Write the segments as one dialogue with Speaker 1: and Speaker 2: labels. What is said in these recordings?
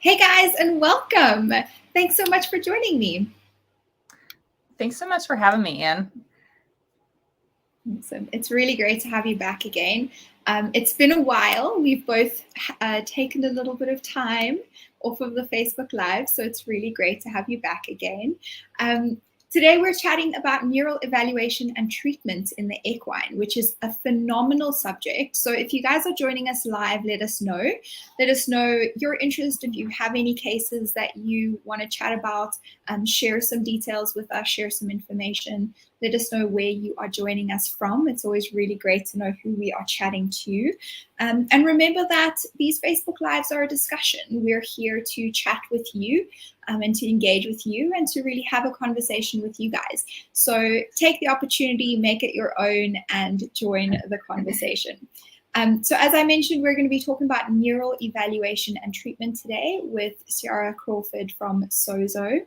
Speaker 1: Hey guys, and welcome. Thanks so much for joining me.
Speaker 2: Thanks so much for having me, Anne.
Speaker 1: Awesome. It's really great to have you back again. It's been a while. We've both taken a little bit of time off of the Facebook Live, so it's really great to have you back again. Today we're chatting about neural evaluation and treatment in the equine, which is a phenomenal subject. So if you guys are joining us live, let us know. Let us know your interest. If you have any cases that you want to chat about, share some details with us, share some information. Let us know where you are joining us from. It's always really great to know who we are chatting to. And remember that these Facebook Lives are a discussion. We're here to chat with you and to engage with you and to really have a conversation with you guys. So take the opportunity, make it your own, and join the conversation. So as I mentioned, we're going to be talking about neural evaluation and treatment today with Ciara Crawford from Sozo.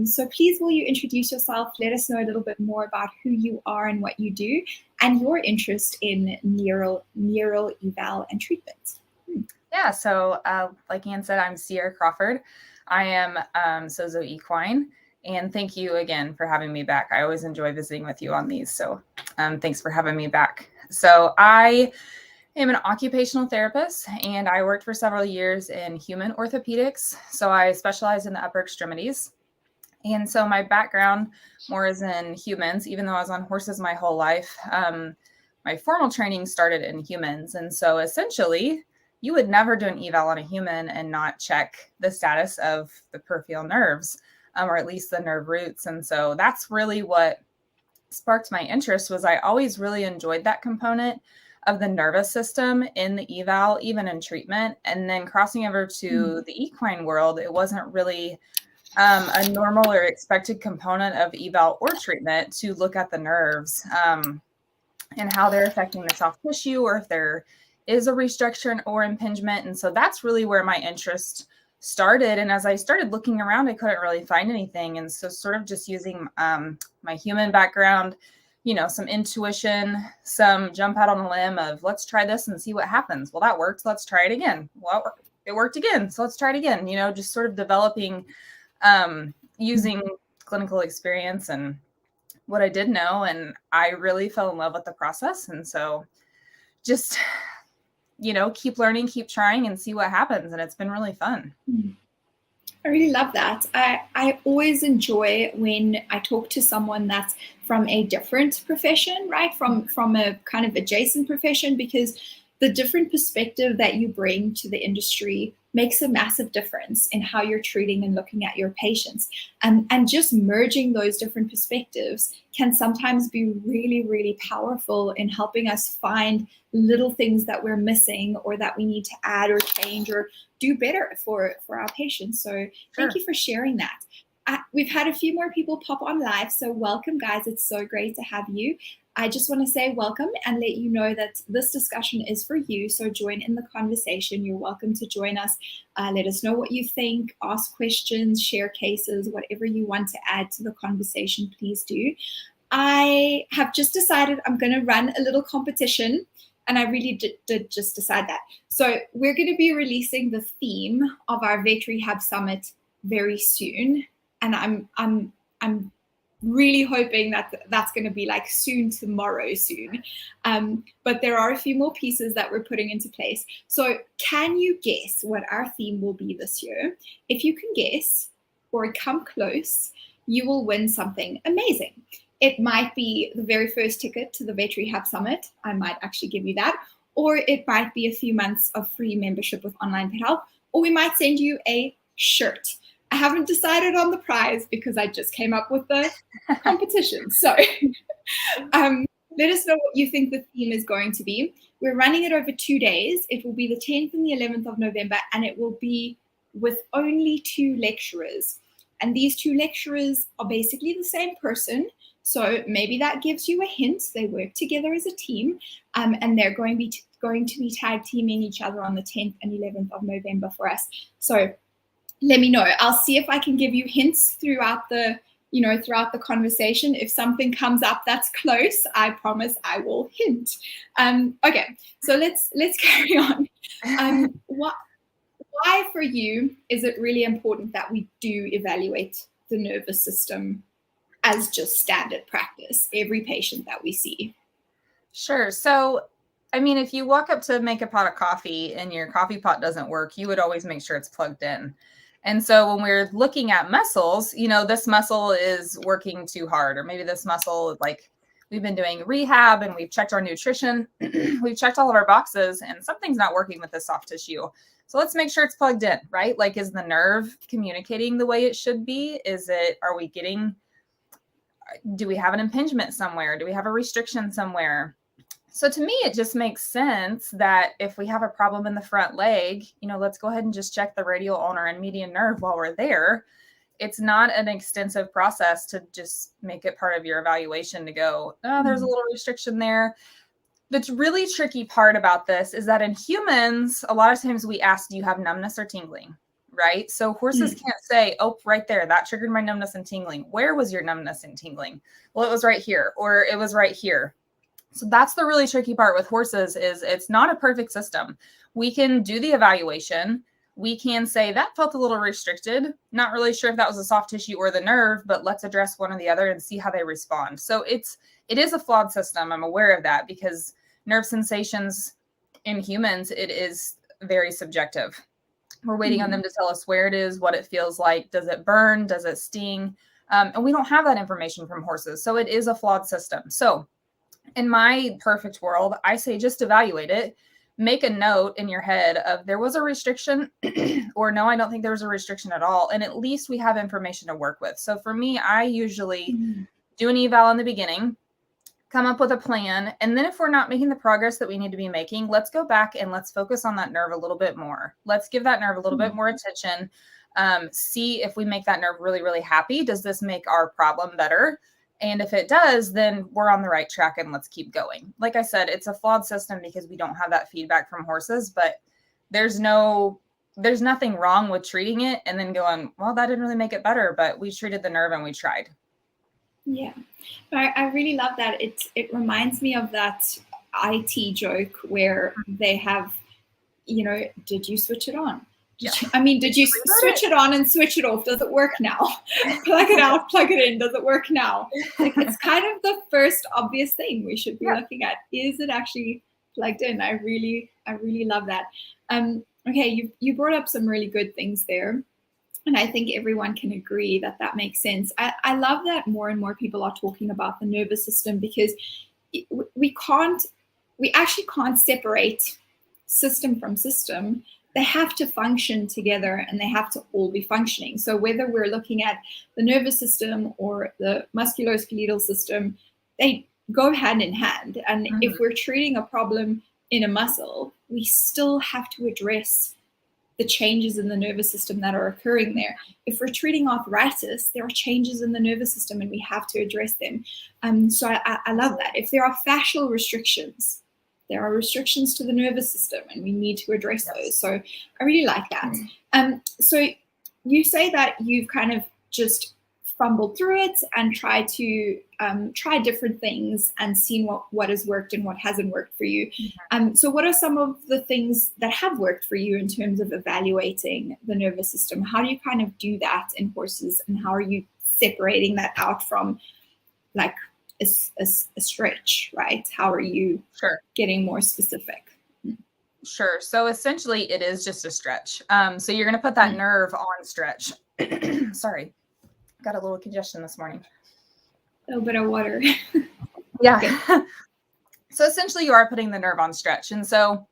Speaker 1: So please, will you introduce yourself? Let us know a little bit more about who you are and what you do and your interest in neural eval and treatment.
Speaker 2: Yeah, so like Anne said, I'm Ciara Crawford. I am Sozo Equine, and thank you again for having me back. I always enjoy visiting with you on these, so thanks for having me back. So I am an occupational therapist, and I worked for several years in human orthopedics. So I specialize in the upper extremities. And so my background more is in humans, even though I was on horses my whole life. My formal training started in humans. And so essentially, you would never do an eval on a human and not check the status of the peripheral nerves, or at least the nerve roots. And so that's really what sparked my interest. Was I always really enjoyed that component of the nervous system in the eval, even in treatment. And then crossing over to the equine world, it wasn't really a normal or expected component of eval or treatment to look at the nerves and how they're affecting the soft tissue, or if there is a restriction or impingement. And so that's really where my interest started. And as I started looking around, I couldn't really find anything. And so sort of just using my human background, some intuition, some jump out on a limb of let's try this and see what happens. Well, that worked. Let's try it again. Well, it worked again. So let's try it again, just sort of developing using clinical experience and what I did know. And I really fell in love with the process. And so just, keep learning, keep trying, and see what happens. And it's been really fun.
Speaker 1: I really love that. I always enjoy when I talk to someone that's from a different profession, right? From a kind of adjacent profession, because the different perspective that you bring to the industry makes a massive difference in how you're treating and looking at your patients. And just merging those different perspectives can sometimes be really, really powerful in helping us find little things that we're missing or that we need to add or change or do better for our patients. So thank you for sharing that. We've had a few more people pop on live, so welcome, guys. It's so great to have you. I just want to say welcome and let you know that this discussion is for you. So join in the conversation. You're welcome to join us. Let us know what you think, ask questions, share cases, whatever you want to add to the conversation, please do. I have just decided I'm going to run a little competition, and I really did just decide that. So we're going to be releasing the theme of our Vet Rehab Summit very soon, and I'm really hoping that that's going to be like soon, tomorrow soon. But there are a few more pieces that we're putting into place. So can you guess what our theme will be this year? If you can guess or come close, you will win something amazing. It might be the very first ticket to the Vet Rehab Summit. I might actually give you that. Or it might be a few months of free membership with Online Pet Health. Or we might send you a shirt. I haven't decided on the prize because I just came up with the competition. So let us know what you think the theme is going to be. We're running it over 2 days. It will be the 10th and the 11th of November, and it will be with only 2 lecturers. And these 2 lecturers are basically the same person. So maybe that gives you a hint. They work together as a team, and they're going to be tag teaming each other on the 10th and 11th of November for us. So let me know. I'll see if I can give you hints throughout the conversation. If something comes up that's close, I promise I will hint. Okay, so let's carry on. What why for you is it really important that we do evaluate the nervous system as just standard practice, every patient that we see?
Speaker 2: Sure. So, I mean, if you walk up to make a pot of coffee and your coffee pot doesn't work, you would always make sure it's plugged in. And so when we're looking at muscles, this muscle is working too hard, or maybe this muscle, like we've been doing rehab and we've checked our nutrition, we've checked all of our boxes, and something's not working with the soft tissue. So let's make sure it's plugged in, right? Like, is the nerve communicating the way it should be? Do we have an impingement somewhere? Do we have a restriction somewhere? So to me, it just makes sense that if we have a problem in the front leg, let's go ahead and just check the radial, ulnar, and median nerve while we're there. It's not an extensive process to just make it part of your evaluation to go, oh, there's a little restriction there. The really tricky part about this is that in humans, a lot of times we ask, do you have numbness or tingling? Right? So horses can't say, oh, right there, that triggered my numbness and tingling. Where was your numbness and tingling? Well, it was right here, or it was right here. So that's the really tricky part with horses, is it's not a perfect system. We can do the evaluation. We can say that felt a little restricted. Not really sure if that was the soft tissue or the nerve, but let's address one or the other and see how they respond. So it is a flawed system. I'm aware of that, because nerve sensations in humans, it is very subjective. We're waiting on them to tell us where it is, what it feels like. Does it burn? Does it sting? And we don't have that information from horses. So it is a flawed system. So in my perfect world, I say just evaluate it. Make a note in your head of there was a restriction or no, I don't think there was a restriction at all. And at least we have information to work with. So for me, I usually do an eval in the beginning, come up with a plan. And then if we're not making the progress that we need to be making, let's go back and let's focus on that nerve a little bit more. Let's give that nerve a little bit more attention. See if we make that nerve really, really happy. Does this make our problem better? And if it does, then we're on the right track and let's keep going. Like I said, it's a flawed system because we don't have that feedback from horses, but there's nothing wrong with treating it and then going, well, that didn't really make it better, but we treated the nerve and we tried.
Speaker 1: Yeah, I really love that. It reminds me of that IT joke where they have, did you switch it on?
Speaker 2: Yeah.
Speaker 1: Did you switch it on and switch it off? Does it work now? Plug it out, plug it in. Does it work now? Like, it's kind of the first obvious thing we should be looking at. Is it actually plugged in? I really love that. Okay, you brought up some really good things there. And I think everyone can agree that makes sense. I love that more and more people are talking about the nervous system, because we actually can't separate system from system. They have to function together and they have to all be functioning. So whether we're looking at the nervous system or the musculoskeletal system, they go hand in hand. And if we're treating a problem in a muscle, we still have to address the changes in the nervous system that are occurring there. If we're treating arthritis, there are changes in the nervous system and we have to address them. So I love that. If there are fascial restrictions, there are restrictions to the nervous system and we need to address those. So I really like that. So you say that you've kind of just fumbled through it and tried to try different things and seen what has worked and what hasn't worked for you. So what are some of the things that have worked for you in terms of evaluating the nervous system? How do you kind of do that in horses, and how are you separating that out from like a stretch, right? How are you getting more specific?
Speaker 2: Sure. So essentially it is just a stretch. So you're going to put that nerve on stretch. Sorry. Got a little congestion this morning.
Speaker 1: A little bit of water.
Speaker 2: Yeah. So essentially you are putting the nerve on stretch. And so,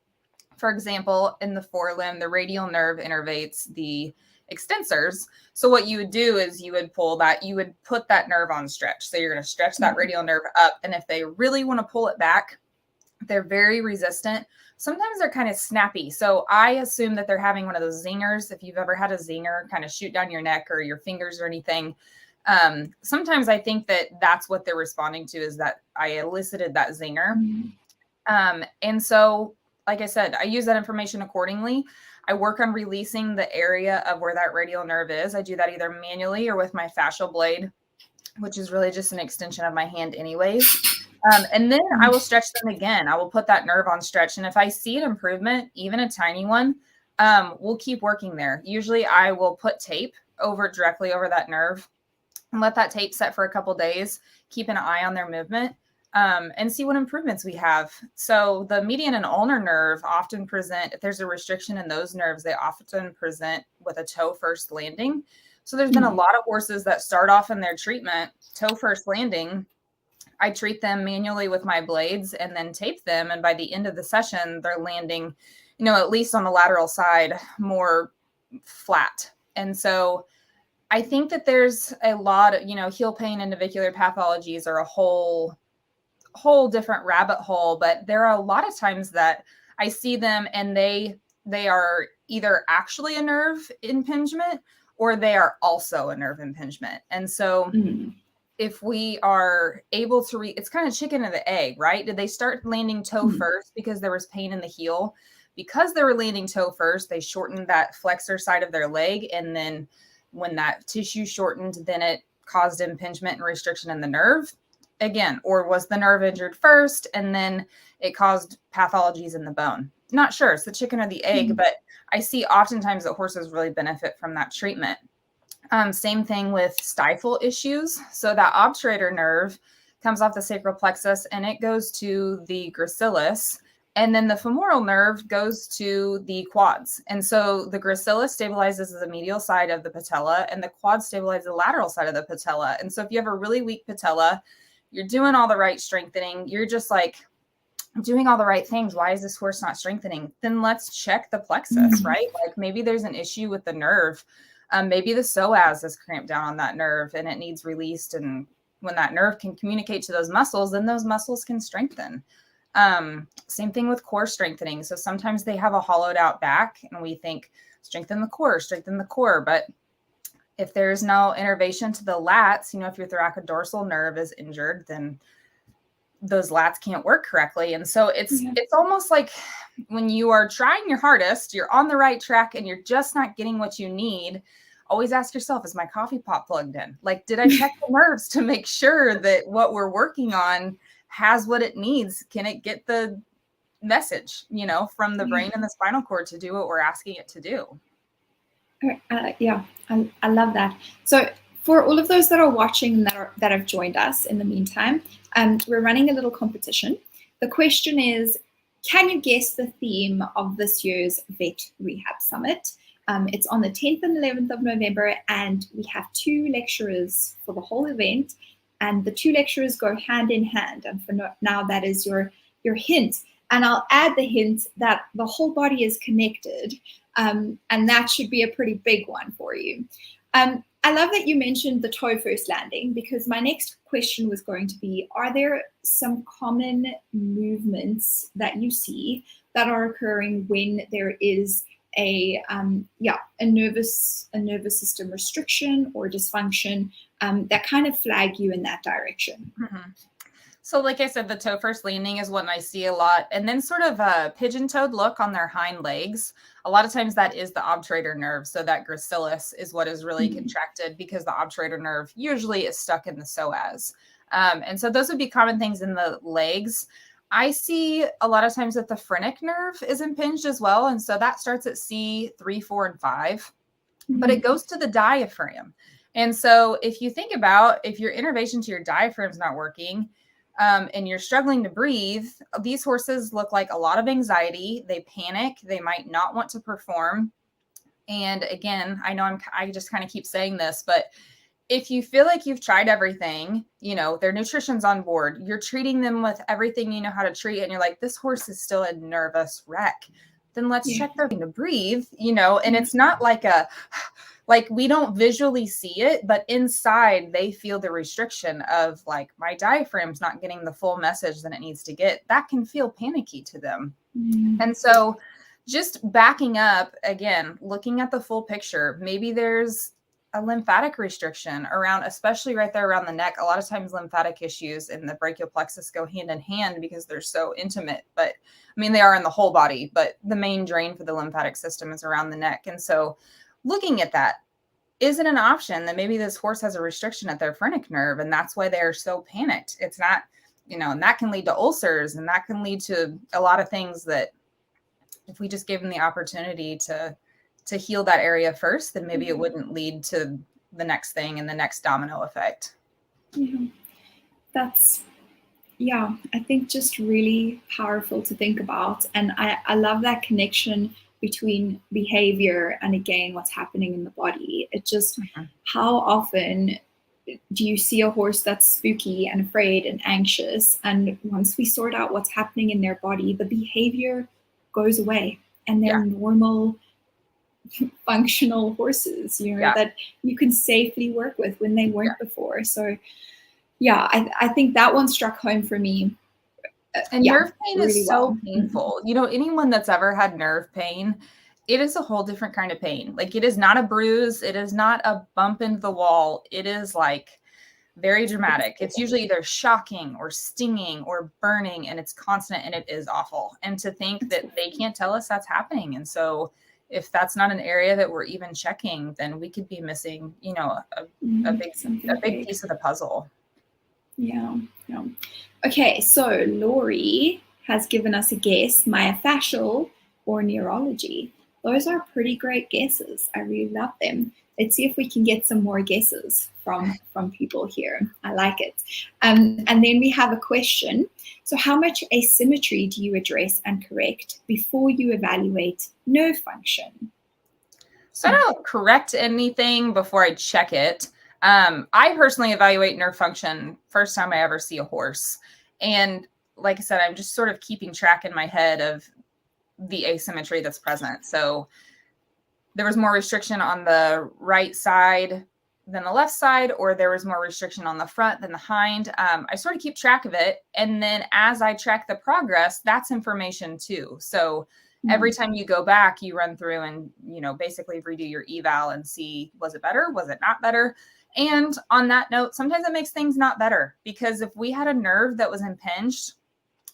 Speaker 2: for example, in the forelimb, the radial nerve innervates the extensors. So what you would do is you would put that nerve on stretch. So you're going to stretch that radial nerve up. And if they really want to pull it back, they're very resistant. Sometimes they're kind of snappy. So I assume that they're having one of those zingers. If you've ever had a zinger kind of shoot down your neck or your fingers or anything, sometimes I think that that's what they're responding to, is that I elicited that zinger. And so, like I said, I use that information accordingly. I work on releasing the area of where that radial nerve is. I do that either manually or with my fascial blade, which is really just an extension of my hand anyways. And then I will stretch them again. I will put that nerve on stretch. And if I see an improvement, even a tiny one, we'll keep working there. Usually I will put tape directly over that nerve and let that tape set for a couple days, keep an eye on their movement, and see what improvements we have. So the median and ulnar nerve often present, if there's a restriction in those nerves, they often present with a toe first landing. So there's been a lot of horses that start off in their treatment, toe first landing. I treat them manually with my blades and then tape them. And by the end of the session, they're landing, at least on the lateral side, more flat. And so I think that there's a lot of, heel pain and navicular pathologies are a whole different rabbit hole, but there are a lot of times that I see them and they are either actually a nerve impingement or they are also a nerve impingement. And so if we are able to it's kind of chicken or the egg, right? Did they start landing toe first because there was pain in the heel? Because they were landing toe first, they shortened that flexor side of their leg. And then when that tissue shortened, then it caused impingement and restriction in the nerve again. Or was the nerve injured first and then it caused pathologies in the bone? Not sure. It's the chicken or the egg, but I see oftentimes that horses really benefit from that treatment. Same thing with stifle issues. So that obturator nerve comes off the sacral plexus and it goes to the gracilis. And then the femoral nerve goes to the quads. And so the gracilis stabilizes the medial side of the patella and the quad stabilizes the lateral side of the patella. And so if you have a really weak patella, you're doing all the right strengthening, you're just like doing all the right things. Why is this horse not strengthening? Then let's check the plexus, right? Like maybe there's an issue with the nerve. Maybe the psoas is cramped down on that nerve and it needs released. And when that nerve can communicate to those muscles, then those muscles can strengthen. Same thing with core strengthening. So sometimes they have a hollowed out back and we think strengthen the core. But if there's no innervation to the lats, if your thoracodorsal nerve is injured, then those lats can't work correctly. And so it's almost like when you are trying your hardest, you're on the right track and you're just not getting what you need. Always ask yourself, is my coffee pot plugged in? Like, did I check the nerves to make sure that what we're working on has what it needs? Can it get the message, from the brain and the spinal cord to do what we're asking it to do?
Speaker 1: I love that. So for all of those that are watching that have joined us in the meantime, we're running a little competition. The question is, can you guess the theme of this year's Vet Rehab Summit? It's on the 10th and 11th of November, and we have 2 lecturers for the whole event, and the 2 lecturers go hand in hand. And for now, that is your hint. And I'll add the hint that the whole body is connected, and that should be a pretty big one for you. I love that you mentioned the toe first landing, because my next question was going to be, are there some common movements that you see that are occurring when there is a nervous system restriction or dysfunction that kind of flag you in that direction?
Speaker 2: So like I said, the toe first landing is what I see a lot. And then sort of a pigeon-toed look on their hind legs. A lot of times that is the obturator nerve. So that gracilis is what is really contracted because the obturator nerve usually is stuck in the psoas. And so those would be common things in the legs. I see a lot of times that the phrenic nerve is impinged as well. And so that starts at C3, 4, and 5, but it goes to the diaphragm. And so if you think about, if your innervation to your diaphragm is not working, and you're struggling to breathe, these horses look like a lot of anxiety. They panic. They might not want to perform. And again, I know I just kind of keep saying this, but if you feel like you've tried everything, their nutrition's on board, you're treating them with everything you know how to treat, and you're like, this horse is still a nervous wreck, then let's check their to breathe, and it's not like we don't visually see it, but inside they feel the restriction of like, my diaphragm's not getting the full message that it needs to get. That can feel panicky to them. And so just backing up again, looking at the full picture, maybe there's a lymphatic restriction around, especially right there around the neck. A lot of times lymphatic issues in the brachial plexus go hand in hand because they're so intimate, but they are in the whole body, but the main drain for the lymphatic system is around the neck. And so looking at that, is it an option that maybe this horse has a restriction at their phrenic nerve and that's why they're so panicked? It's not, and that can lead to ulcers and that can lead to a lot of things that if we just gave them the opportunity to heal that area first, then maybe it wouldn't lead to the next thing and the next domino effect.
Speaker 1: Yeah. That's, yeah, I think just really powerful to think about. And I love that connection between behavior and, again, what's happening in the body. It just, how often do you see a horse that's spooky and afraid and anxious? And once we sort out what's happening in their body, the behavior goes away and they're normal, functional horses, you know, that you can safely work with when they weren't before. So yeah, I think that one struck home for me.
Speaker 2: And nerve pain is so painful. You know, anyone that's ever had nerve pain, it is a whole different kind of pain. Like, it is not a bruise. It is not a bump into the wall. It is like very dramatic. It's usually either shocking or stinging or burning, and it's constant, and it is awful. And to think that they can't tell us that's happening. And so if that's not an area that we're even checking, then we could be missing, you know, a big piece of the puzzle.
Speaker 1: Yeah. Okay, so Lori has given us a guess: myofascial or neurology. Those are pretty great guesses. I really love them. Let's see if we can get some more guesses from people here. I like it. And then we have a question. So how much asymmetry do you address and correct before you evaluate nerve function?
Speaker 2: So I don't correct anything before I check it. I personally evaluate nerve function first time I ever see a horse. And like I said, I'm just sort of keeping track in my head of the asymmetry that's present. So there was more restriction on the right side than the left side, or there was more restriction on the front than the hind. I sort of keep track of it. And then as I track the progress, that's information too. So every time you go back, you run through and, you know, basically redo your eval and see, was it better? Was it not better? And on that note, sometimes it makes things not better, because if we had a nerve that was impinged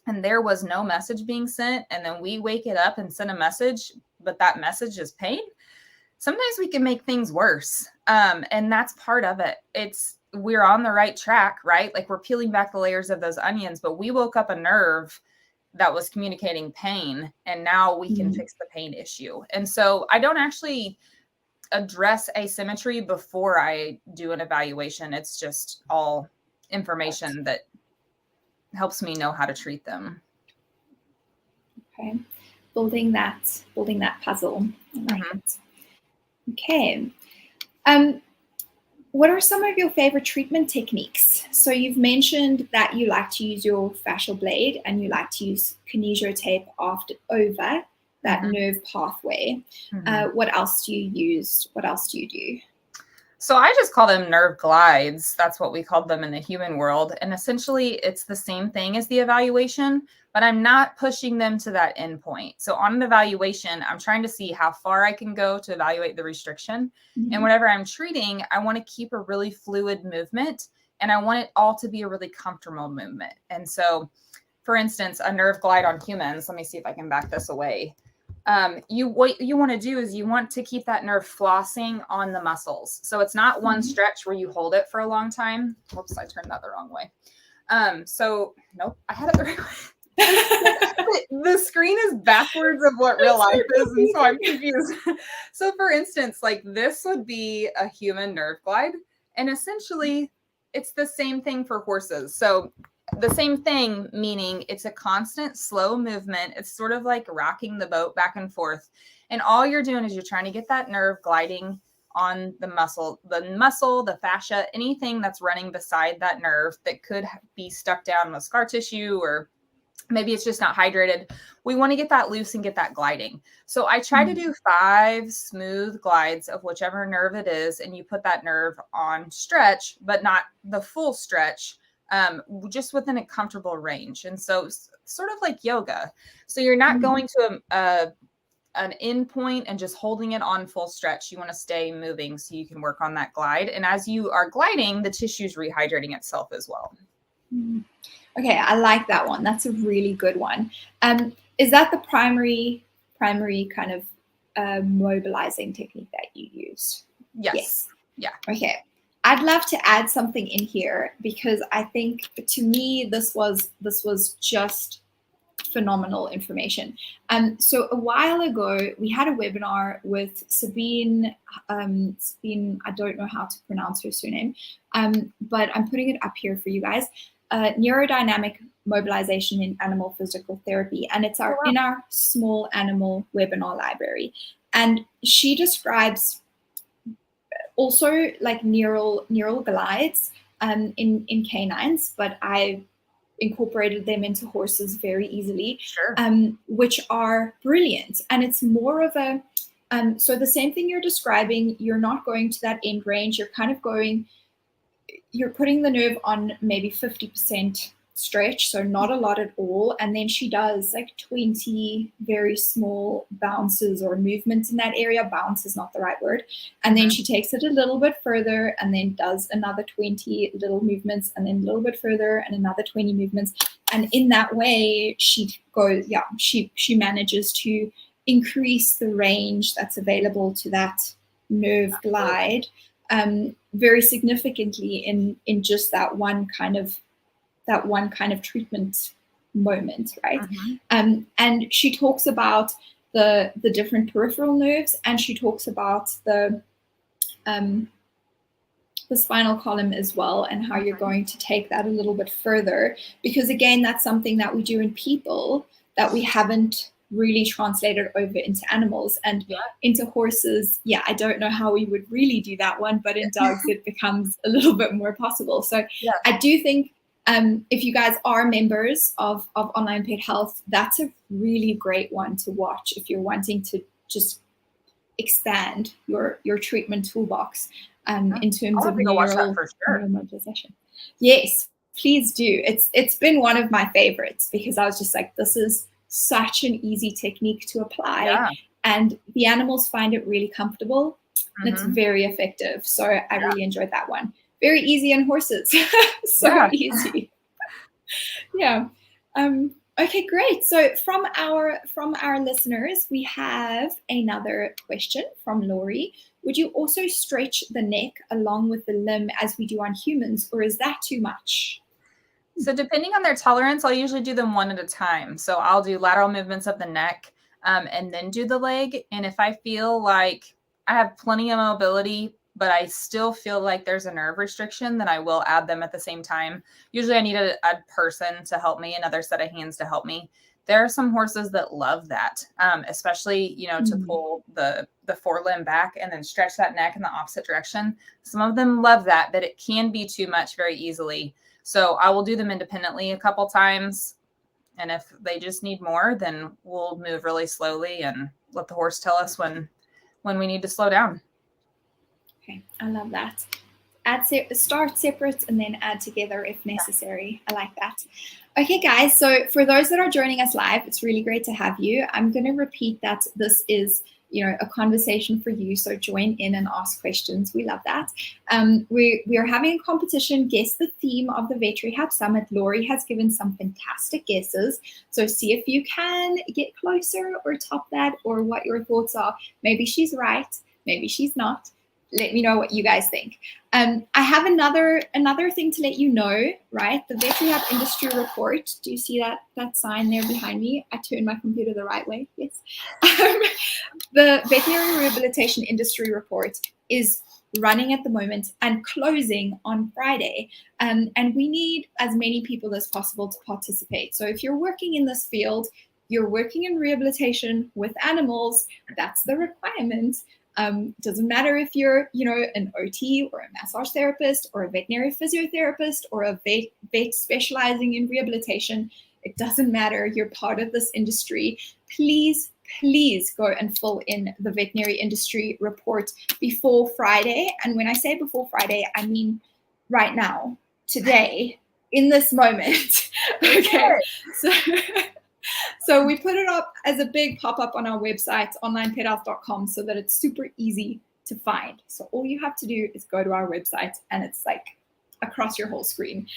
Speaker 2: and there was no message being sent, and then we wake it up and send a message, but that message is pain, sometimes we can make things worse. And that's part of it. We're on the right track, right? Like, we're peeling back the layers of those onions, but we woke up a nerve that was communicating pain, and now we can fix the pain issue. And so I don't actually address asymmetry before I do an evaluation. It's just all information that helps me know how to treat them.
Speaker 1: Okay, building that puzzle. I like it. Okay. What are some of your favorite treatment techniques? So you've mentioned that you like to use your fascial blade and you like to use kinesio tape over that nerve pathway. What else do you use? What else do you do?
Speaker 2: So I just call them nerve glides. That's what we called them in the human world. And essentially it's the same thing as the evaluation, but I'm not pushing them to that endpoint. So on an evaluation, I'm trying to see how far I can go to evaluate the restriction. And whenever I'm treating, I want to keep a really fluid movement, and I want it all to be a really comfortable movement. And so, for instance, a nerve glide on humans, let me see if I can back this away. What you want to do is you want to keep that nerve flossing on the muscles. So it's not one stretch where you hold it for a long time. Whoops, I turned that the wrong way. So nope, I had it the right way. The screen is backwards of what real life is, and so I'm confused. So for instance, like, this would be a human nerve glide, and essentially it's the same thing for horses. So the same thing, meaning it's a constant slow movement. It's sort of like rocking the boat back and forth. And all you're doing is you're trying to get that nerve gliding on the muscle, the fascia, anything that's running beside that nerve that could be stuck down with scar tissue, or maybe it's just not hydrated. We want to get that loose and get that gliding. So I try to do 5 smooth glides of whichever nerve it is, and you put that nerve on stretch, but not the full stretch. Just within a comfortable range. And so sort of like yoga. So you're not going to an end point and just holding it on full stretch. You want to stay moving so you can work on that glide. And as you are gliding, the tissue's rehydrating itself as well.
Speaker 1: Okay, I like that one. That's a really good one. Is that the primary kind of mobilizing technique that you use?
Speaker 2: Yes. Yeah.
Speaker 1: Okay. I'd love to add something in here, because I think, to me, this was just phenomenal information. So a while ago, we had a webinar with Sabine, Sabine, I don't know how to pronounce her surname, but I'm putting it up here for you guys, neurodynamic mobilization in animal physical therapy. And it's in our small animal webinar library. And she describes also like neural glides in canines, but I incorporated them into horses very easily, which are brilliant. And it's more of a, so the same thing you're describing, you're not going to that end range, you're kind of going, you're putting the nerve on maybe 50% stretch, so not a lot at all. And then she does like 20 very small bounces or movements in that area. Bounce is not the right word. And then she takes it a little bit further and then does another 20 little movements, and then a little bit further and another 20 movements. And in that way, she goes, she manages to increase the range that's available to that nerve glide very significantly in just that one kind of treatment moment, right? And she talks about the different peripheral nerves, and she talks about the spinal column as well, and how you're going to take that a little bit further, because again, that's something that we do in people that we haven't really translated over into animals and into horses. I don't know how we would really do that one, but in dogs it becomes a little bit more possible. So I do think if you guys are members of Online Pet Health, that's a really great one to watch if you're wanting to just expand your treatment toolbox in terms of neural mobilization. Yes, please do. It's been one of my favorites, because I was just like, this is such an easy technique to apply, and the animals find it really comfortable, and it's very effective. So I really enjoyed that one. Very easy on horses. Easy. Okay, great. So from our listeners, we have another question from Lori. Would you also stretch the neck along with the limb as we do on humans, or is that too much?
Speaker 2: So depending on their tolerance, I'll usually do them one at a time. So I'll do lateral movements of the neck and then do the leg. And if I feel like I have plenty of mobility, but I still feel like there's a nerve restriction, then I will add them at the same time. Usually I need a person to help me, another set of hands to help me. There are some horses that love that, especially, to pull the forelimb back and then stretch that neck in the opposite direction. Some of them love that, but it can be too much very easily. So I will do them independently a couple times. And if they just need more, then we'll move really slowly and let the horse tell us when we need to slow down.
Speaker 1: Okay, I love that. Start separate and then add together if necessary. I like that. Okay, guys, so for those that are joining us live, it's really great to have you. I'm going to repeat that this is a conversation for you. So join in and ask questions. We love that. We are having a competition. Guess the theme of the Vet Rehab Summit. Lori has given some fantastic guesses. So see if you can get closer or top that, or what your thoughts are. Maybe she's right. Maybe she's not. Let me know what you guys think. I have another thing to let you know, right? The Vet Rehab Industry Report. Do you see that sign there behind me? I turned my computer the right way. Yes. The Veterinary Rehabilitation Industry Report is running at the moment and closing on Friday. And we need as many people as possible to participate. So if you're working in this field, you're working in rehabilitation with animals, that's the requirement. Doesn't matter if you're, an OT or a massage therapist or a veterinary physiotherapist or a vet specializing in rehabilitation. It doesn't matter. You're part of this industry. Please go and fill in the Veterinary Industry Report before Friday. And when I say before Friday, I mean right now, today, in this moment. Okay. So we put it up as a big pop-up on our website, onlinepethealth.com, so that it's super easy to find. So all you have to do is go to our website, and it's like across your whole screen.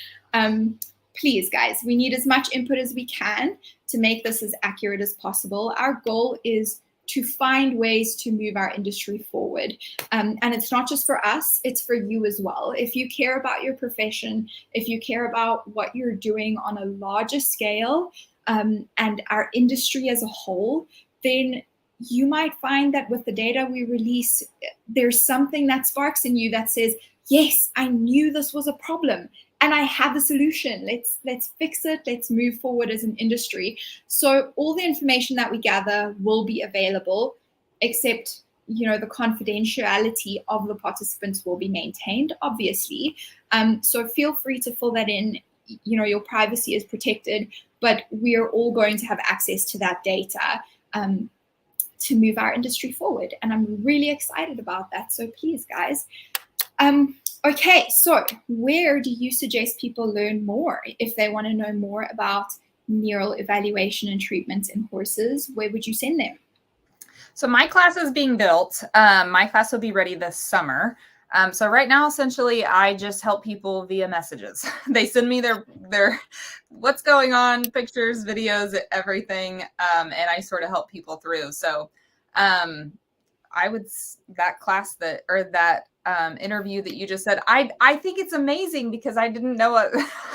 Speaker 1: Please, guys, we need as much input as we can to make this as accurate as possible. Our goal is to find ways to move our industry forward. And it's not just for us, it's for you as well. If you care about your profession, if you care about what you're doing on a larger scale, and our industry as a whole, then you might find that with the data we release, there's something that sparks in you that says, yes, I knew this was a problem and I have a solution. Let's fix it. Let's move forward as an industry. So all the information that we gather will be available, except, you know, the confidentiality of the participants will be maintained, obviously. So feel free to fill that in. You know, your privacy is protected, but we are all going to have access to that data to move our industry forward. And I'm really excited about that. So please, guys. Okay, so where do you suggest people learn more if they want to know more about neural evaluation and treatment in horses? Where would you send them?
Speaker 2: So my class is being built. My class will be ready this summer. So right now, essentially, I just help people via messages. They send me their what's going on, pictures, videos, everything, and I sort of help people through. So that class that interview that you just said, I think it's amazing because I didn't know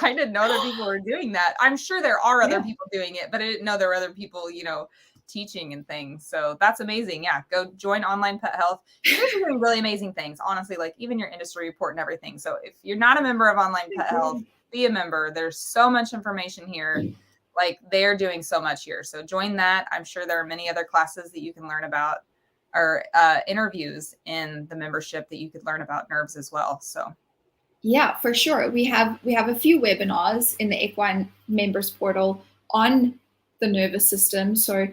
Speaker 2: I didn't know other people were doing that. I'm sure there are other people doing it, but I didn't know there were other people, you know, teaching and things. So that's amazing. Yeah, go join Online Pet Health. You guys are doing really amazing things, honestly, like even your industry report and everything. So if you're not a member of Online Pet Health, be a member. There's so much information here. Like they're doing so much here. So join that. I'm sure there are many other classes that you can learn about, or interviews in the membership that you could learn about nerves as well. So
Speaker 1: yeah, for sure. We have a few webinars in the Equine members portal on the nervous system. So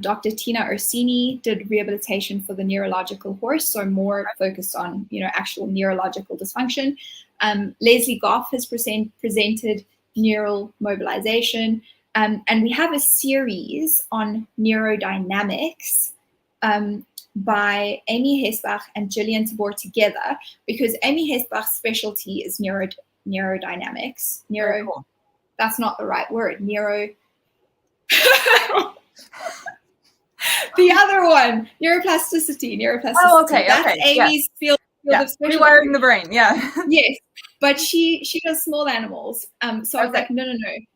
Speaker 1: Dr. Tina Orsini did rehabilitation for the neurological horse, so more focused on, you know, actual neurological dysfunction. Leslie Goff has presented neural mobilization, and we have a series on neurodynamics by Amy Hesbach and Gillian Tabor together, because Amy Hesbach's specialty is neurodynamics.
Speaker 2: Cool.
Speaker 1: That's not the right word. The other one, neuroplasticity.
Speaker 2: Oh, okay.
Speaker 1: That's Amy's field of specialty.
Speaker 2: Rewiring the brain. Yeah.
Speaker 1: Yes, but she does small animals. So I was like, no.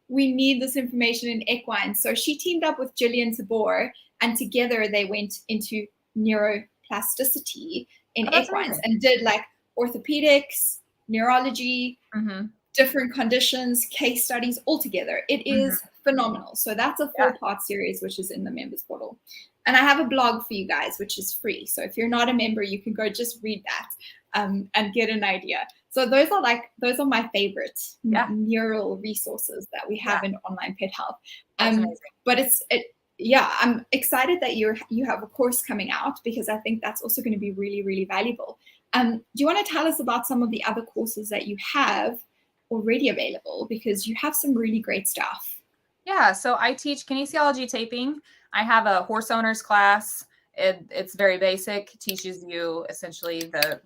Speaker 1: We need this information in equine. So she teamed up with Gillian Tabor, and together they went into neuroplasticity in equines and did like orthopedics, neurology, different conditions, case studies all together. It is phenomenal. So that's a 4-part series, which is in the members portal. And I have a blog for you guys, which is free. So if you're not a member, you can go just read that and get an idea. So those are my favorite neural resources that we have in Online Pet Health. But I'm excited that you have a course coming out, because I think that's also going to be really, really valuable. Do you want to tell us about some of the other courses that you have already available, because you have some really great stuff?
Speaker 2: Yeah, so I teach kinesiology taping. I have a horse owners class. It's very basic. It teaches you essentially the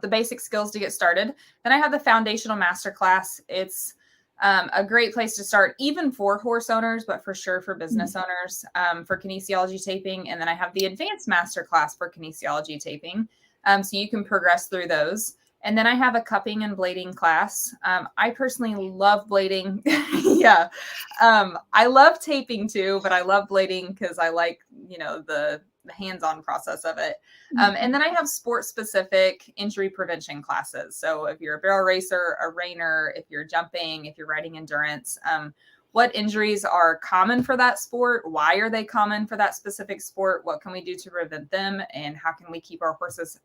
Speaker 2: basic skills to get started. Then I have the foundational master class. It's a great place to start, even for horse owners, but for sure for business owners, for kinesiology taping. And then I have the advanced master class for kinesiology taping. So you can progress through those. And then I have a cupping and blading class. I personally love blading. I love taping too, but I love blading because I like, the hands-on process of it. And then I have sport-specific injury prevention classes. So if you're a barrel racer, a reiner, if you're jumping, if you're riding endurance, what injuries are common for that sport? Why are they common for that specific sport? What can we do to prevent them? And how can we keep our horses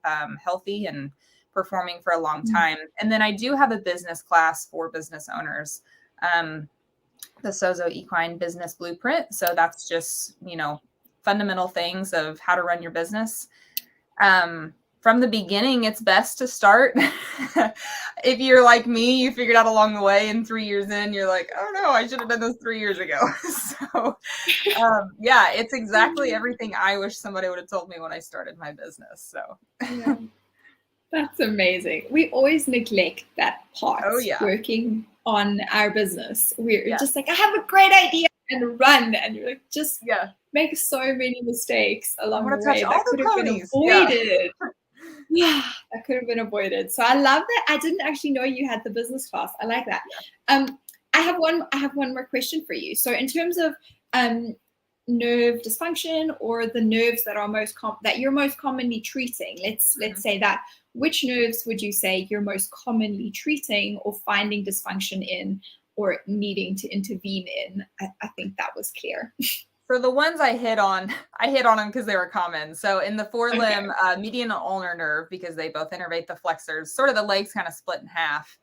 Speaker 2: healthy and performing for a long time? And then I do have a business class for business owners, the Sozo Equine Business Blueprint. So that's just, fundamental things of how to run your business. From the beginning, it's best to start. If you're like me, you figured out along the way, and 3 years in, you're like, oh no, I should have done this 3 years ago. So it's exactly everything I wish somebody would have told me when I started my business. So
Speaker 1: that's amazing. We always neglect that part. Working on our business. We're just like, I have a great idea, and run, and you're like, just make so many mistakes along the way that could have been avoided. That could have been avoided. So I love that. I didn't actually know you had the business class. I like that. I have one more question for you. So in terms of nerve dysfunction, or the nerves that are that you're most commonly treating, let's say that, which nerves would you say you're most commonly treating or finding dysfunction in or needing to intervene in? I think that was clear.
Speaker 2: For the ones I hit on them because they were common. So in the forelimb, median ulnar nerve, because they both innervate the flexors, sort of the legs kind of split in half.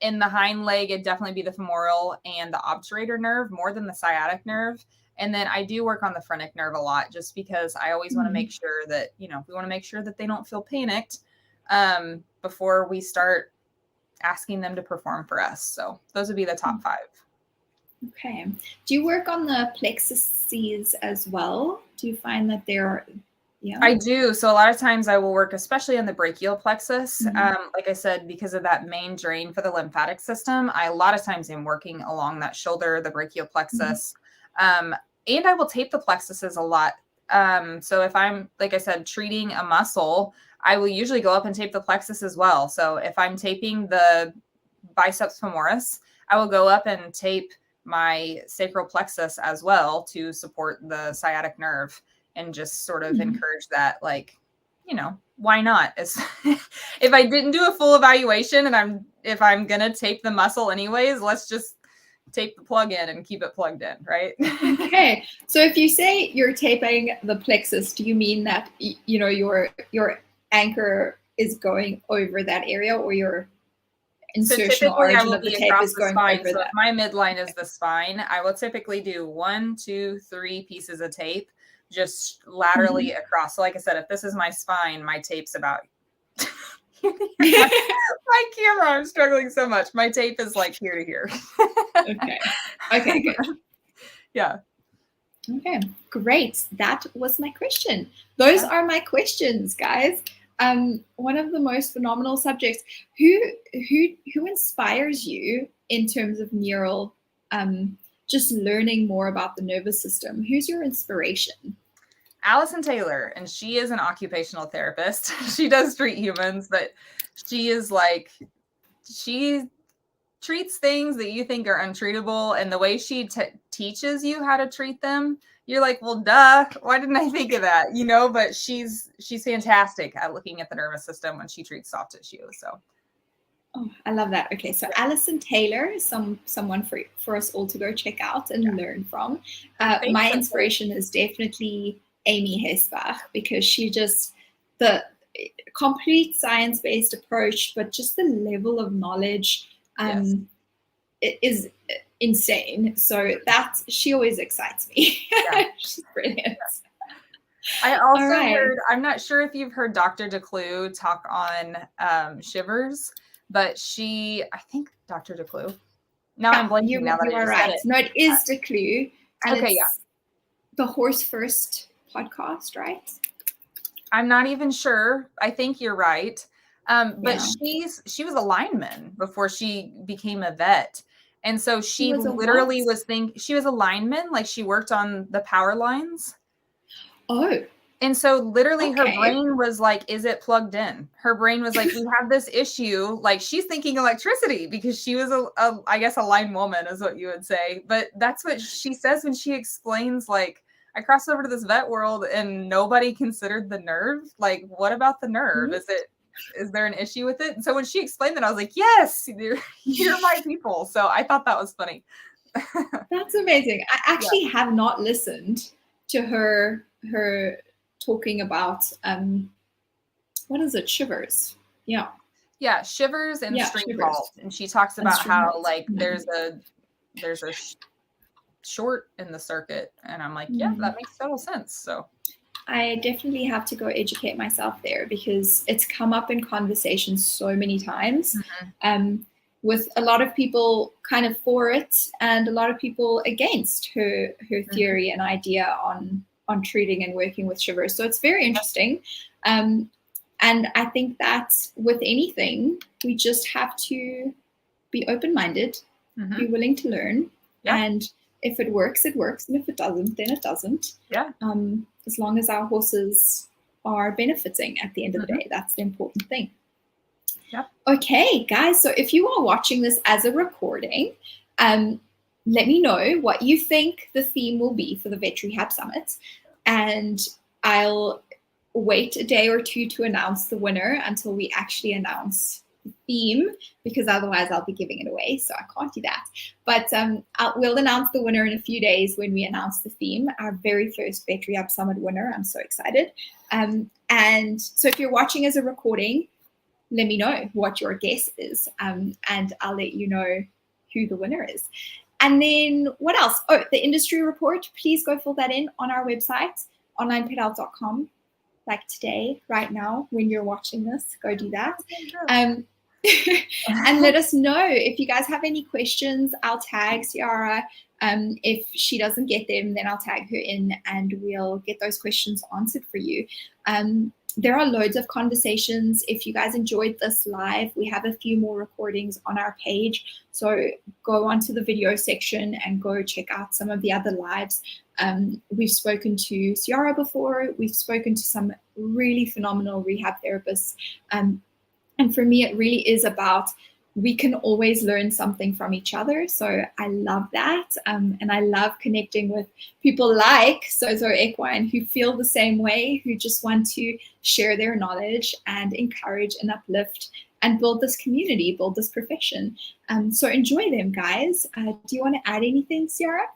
Speaker 2: In the hind leg, it'd definitely be the femoral and the obturator nerve more than the sciatic nerve. And then I do work on the phrenic nerve a lot, just because I always want to make sure that, we want to make sure that they don't feel panicked before we start asking them to perform for us. So those would be the top 5.
Speaker 1: Okay. Do you work on the plexuses as well? Do you find that they're,
Speaker 2: I do. So a lot of times I will work, especially on the brachial plexus. Like I said, because of that main drain for the lymphatic system, a lot of times I'm working along that shoulder, the brachial plexus. And I will tape the plexuses a lot. So if I'm, like I said, treating a muscle, I will usually go up and tape the plexus as well. So if I'm taping the biceps femoris, I will go up and tape my sacral plexus as well to support the sciatic nerve, and just sort of encourage that, like, why not? If I didn't do a full evaluation and if I'm going to tape the muscle anyways, let's just tape the plug in and keep it plugged in, right?
Speaker 1: Okay. So if you say you're taping the plexus, do you mean that, your anchor is going over that area, or your insertional origin of the tape is going over that?
Speaker 2: So if my midline is the spine, I will typically do 1, 2, 3 pieces of tape just laterally across. So like I said, if this is my spine, my tape's about my camera, I'm struggling so much. My tape is like here to here.
Speaker 1: Okay, good.
Speaker 2: Yeah.
Speaker 1: Okay, great. That was my question. Those are my questions, guys. One of the most phenomenal subjects. Who inspires you in terms of neural, just learning more about the nervous system? Who's your inspiration?
Speaker 2: Allison Taylor, and she is an occupational therapist. She does treat humans, but she treats things that you think are untreatable, and the way she teaches you how to treat them, you're like, well, duh, why didn't I think of that? But she's fantastic at looking at the nervous system when she treats soft tissue. So,
Speaker 1: oh, I love that. Okay, so Allison Taylor is someone for us all to go check out and learn from. My inspiration is definitely Amy Hesbach, because she just, the complete science-based approach, but just the level of knowledge is insane. So she always excites me. She's brilliant.
Speaker 2: I also heard, I'm not sure if you've heard Dr. DeClue talk on shivers, but I think Dr. DeClue. Now I'm blanking now that I just said it.
Speaker 1: No, it is DeClue. And it's the Horse First podcast, right?
Speaker 2: I'm not even sure. I think you're right. But she was a lineman before she became a vet. And so she literally she was a lineman, like she worked on the power lines. Oh. And so literally her brain was like, is it plugged in? Her brain was like, we have this issue. Like, she's thinking electricity because she was I guess a line woman is what you would say. But that's what she says when she explains, like, I crossed over to this vet world and nobody considered the nerve. Like, what about the nerve? Is there an issue with it? And so when she explained that, I was like, yes, you're my people. So I thought that was funny.
Speaker 1: That's amazing. I actually have not listened to her talking about, what is it? Shivers. Yeah.
Speaker 2: Yeah. Shivers and stream halt. And she talks about how like there's a short in the circuit, and I'm like, yeah, that makes total sense. So
Speaker 1: I definitely have to go educate myself there, because it's come up in conversations so many times, with a lot of people kind of for it and a lot of people against her theory and idea on treating and working with shivers. So it's very interesting. And I think that with anything, we just have to be open-minded, be willing to learn, and if it works, it works. And if it doesn't, then it doesn't. Yeah. As long as our horses are benefiting at the end of the day, that's the important thing. Yeah. Okay, guys. So if you are watching this as a recording, Let me know what you think the theme will be for the Vet Rehab Summit, and I'll wait a day or two to announce the winner until we actually announce the theme, because otherwise I'll be giving it away, so I can't do that. But we'll announce the winner in a few days when we announce the theme, our very first Vet Rehab Summit winner. I'm so excited. And so if you're watching as a recording, let me know what your guess is, and I'll let you know who the winner is. And then what else? Oh, the industry report. Please go fill that in on our website, onlinepedhealth.com. Like today, right now, when you're watching this, go do that. And let us know if you guys have any questions. I'll tag Ciara. If she doesn't get them, then I'll tag her in and we'll get those questions answered for you. There are loads of conversations. If you guys enjoyed this live, we have a few more recordings on our page. So go onto the video section and go check out some of the other lives. We've spoken to Ciara before. We've spoken to some really phenomenal rehab therapists. And for me, it really is about, we can always learn something from each other. So I love that. And I love connecting with people like Sozo Equine who feel the same way, who just want to share their knowledge and encourage and uplift and build this community, build this profession. So enjoy them, guys. Do you want to add anything, Ciara?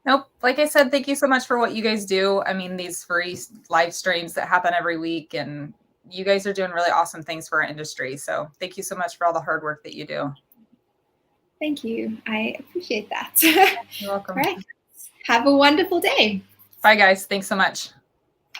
Speaker 2: Nope. Like I said, thank you so much for what you guys do. I mean, these free live streams that happen every week, and you guys are doing really awesome things for our industry. So thank you so much for all the hard work that you do.
Speaker 1: Thank you. I appreciate that.
Speaker 2: You're welcome.
Speaker 1: All right. Have a wonderful day.
Speaker 2: Bye, guys. Thanks so much.